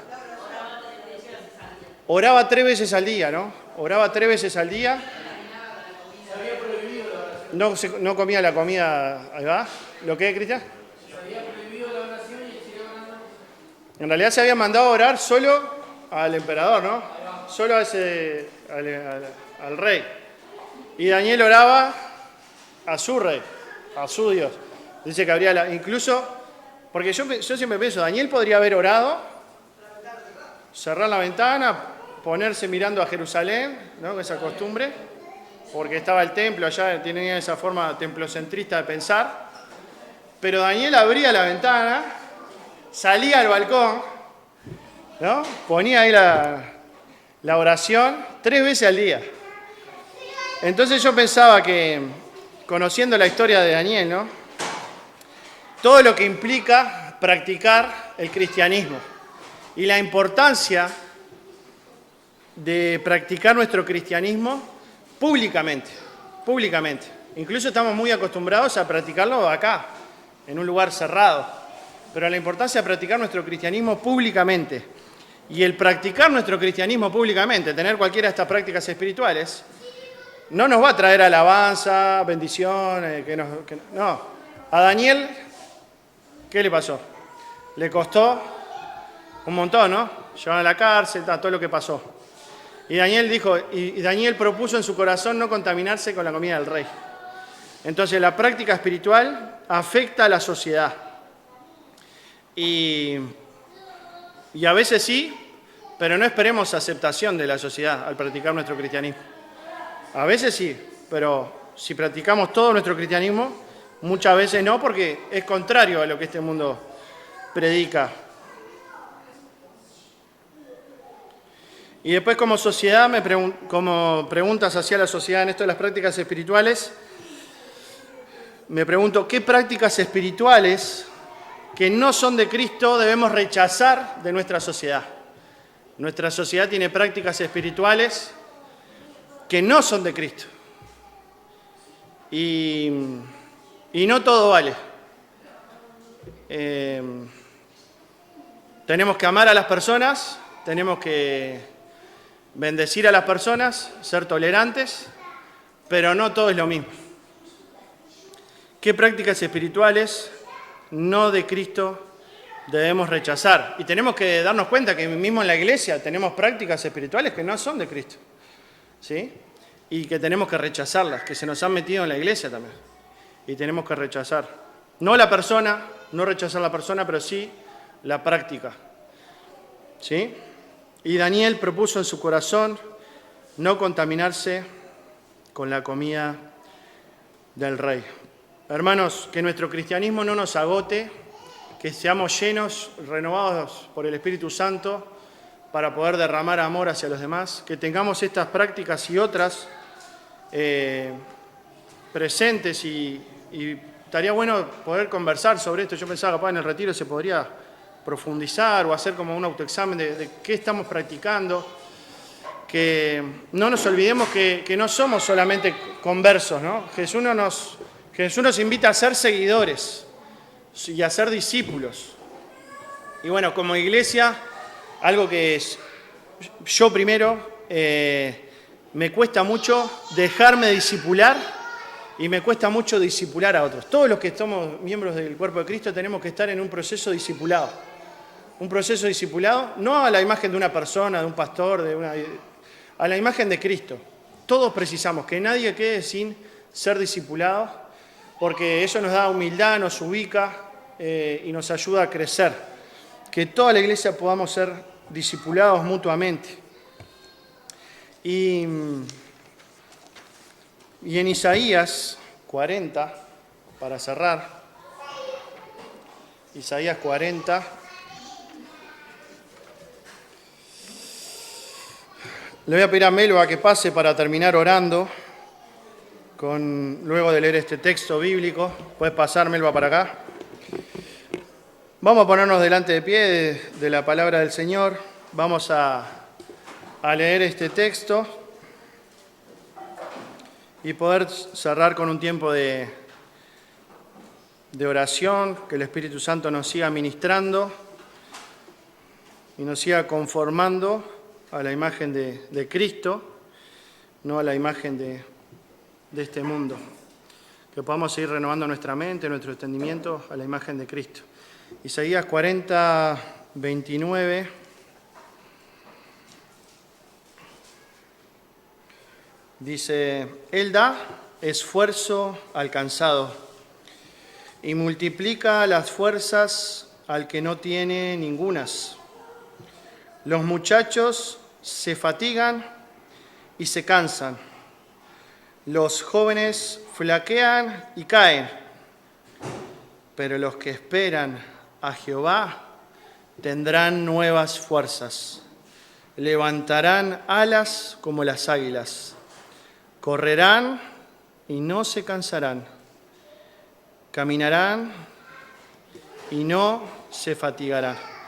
[SPEAKER 1] Oraba 3 veces al día, ¿no? Oraba 3 veces al día. No comía la comida, ¿ahí va? ¿Lo que, Cristian? En realidad se había mandado a orar solo al emperador, ¿no? Solo a al rey. Y Daniel oraba a su rey, a su Dios. Dice que habría incluso, porque yo siempre pienso, Daniel podría haber orado, cerrar la ventana, ponerse mirando a Jerusalén, ¿no?, esa costumbre, porque estaba el templo allá, tenía esa forma templocentrista de pensar. Pero Daniel abría la ventana, salía al balcón, ¿no?, ponía ahí la oración 3 veces al día. Entonces yo pensaba que, conociendo la historia de Daniel, ¿no?, todo lo que implica practicar el cristianismo y la importancia de practicar nuestro cristianismo públicamente. Incluso estamos muy acostumbrados a practicarlo acá, en un lugar cerrado, pero la importancia de practicar nuestro cristianismo públicamente. Y el practicar nuestro cristianismo públicamente, tener cualquiera de estas prácticas espirituales, no nos va a traer alabanza, bendición, no. A Daniel, ¿qué le pasó? Le costó un montón, ¿no? Llevaron a la cárcel, todo lo que pasó. Y Daniel propuso en su corazón no contaminarse con la comida del rey. Entonces la práctica espiritual afecta a la sociedad. Y a veces sí, pero no esperemos aceptación de la sociedad al practicar nuestro cristianismo. A veces sí, pero si practicamos todo nuestro cristianismo, muchas veces no, porque es contrario a lo que este mundo predica. Y después como sociedad, como preguntas hacia la sociedad en esto de las prácticas espirituales, me pregunto, ¿qué prácticas espirituales que no son de Cristo debemos rechazar de nuestra sociedad? Nuestra sociedad tiene prácticas espirituales que no son de Cristo. Y no todo vale. Tenemos que amar a las personas, tenemos que bendecir a las personas, ser tolerantes, pero no todo es lo mismo. ¿Qué prácticas espirituales no de Cristo debemos rechazar? Y tenemos que darnos cuenta que mismo en la iglesia tenemos prácticas espirituales que no son de Cristo, ¿sí? Y que tenemos que rechazarlas, que se nos han metido en la iglesia también. Y tenemos que rechazar. No la persona, no rechazar la persona, pero sí la práctica, ¿sí? Y Daniel propuso en su corazón no contaminarse con la comida del rey. Hermanos, que nuestro cristianismo no nos agote, que seamos llenos, renovados por el Espíritu Santo para poder derramar amor hacia los demás, que tengamos estas prácticas y otras presentes y estaría bueno poder conversar sobre esto. Yo pensaba que en el retiro se podría profundizar o hacer como un autoexamen de qué estamos practicando. Que no nos olvidemos que no somos solamente conversos, ¿no? Jesús nos invita a ser seguidores y a ser discípulos. Y bueno, como iglesia, algo que yo primero me cuesta mucho dejarme discipular y me cuesta mucho discipular a otros. Todos los que somos miembros del cuerpo de Cristo tenemos que estar en un proceso discipulado. Un proceso discipulado, no a la imagen de una persona, de un pastor, a la imagen de Cristo. Todos precisamos que nadie quede sin ser discipulado, porque eso nos da humildad, nos ubica y nos ayuda a crecer. Que toda la iglesia podamos ser discipulados mutuamente. Y en Isaías 40, para cerrar, Isaías 40, le voy a pedir a Melba que pase para terminar orando, luego de leer este texto bíblico. Puedes pasar, Melba, para acá. Vamos a ponernos delante de pie de la palabra del Señor. Vamos a leer este texto y poder cerrar con un tiempo de oración, que el Espíritu Santo nos siga ministrando y nos siga conformando a la imagen de Cristo, no a la imagen de este mundo. Que podamos seguir renovando nuestra mente, nuestro entendimiento a la imagen de Cristo. Isaías 40, 29. Dice, Él da esfuerzo al cansado y multiplica las fuerzas al que no tiene ningunas. Los muchachos se fatigan y se cansan. Los jóvenes flaquean y caen. Pero los que esperan a Jehová tendrán nuevas fuerzas. Levantarán alas como las águilas. Correrán y no se cansarán. Caminarán y no se fatigarán.